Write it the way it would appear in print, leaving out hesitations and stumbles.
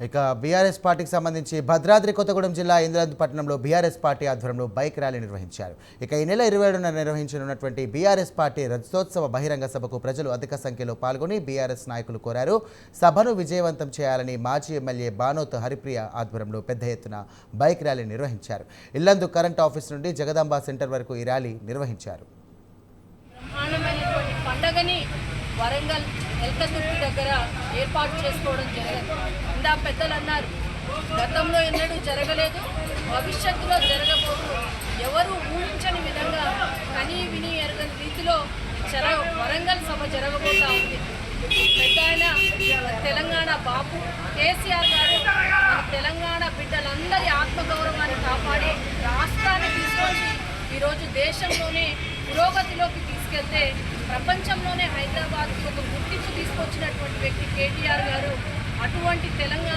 ఇక బీఆర్ఎస్ పార్టీకి సంబంధించి భద్రాద్రి కొత్తగూడెం జిల్లా ఇంద్రాద్రిపట్నంలో బీఆర్ఎస్ పార్టీ ఆధ్వర్యంలో బైక్ ర్యాలీ నిర్వహించారు. ఇక ఈ నెల 27న నిర్వహించనున్నటువంటి బీఆర్ఎస్ పార్టీ రజతోత్సవ బహిరంగ సభకు ప్రజలు అధిక సంఖ్యలో పాల్గొని బీఆర్ఎస్ నాయకులు కోరారు. సభను విజయవంతం చేయాలని మాజీ ఎమ్మెల్యే బానోత్ హరిప్రియ ఆధ్వర్యంలో పెద్ద ఎత్తున బైక్ ర్యాలీ నిర్వహించారు. ఇల్లందు కరెంట్ ఆఫీస్ నుండి జగదాంబ సెంటర్ వరకు ఈ ర్యాలీ నిర్వహించారు. వరంగల్ ఎల్కతుర్తి దగ్గర ఏర్పాటు చేసుకోవడం జరిగింది. ఇందా పెద్దలు అన్నారు, గతంలో ఎన్నడూ జరగలేదు, భవిష్యత్తులో జరగబోదు, ఎవరు ఊహించని విధంగా కనీ విని ఎరగని రీతిలో వరంగల్ సభ జరగబోతా ఉంది. పెద్ద ఆయన తెలంగాణ బాపు కేసీఆర్ గారు మన తెలంగాణ బిడ్డలందరి ఆత్మగౌరవాన్ని కాపాడి రాష్ట్రాన్ని తీసుకొచ్చి ఈరోజు దేశంలోనే పురోగతిలోకి తీసుకెళ్తే ప్రపంచంలోనే హైదరాబాద్కి ఒక గుర్తింపు తీసుకొచ్చినటువంటి వ్యక్తి కేటీఆర్ గారు. అటువంటి తెలంగాణ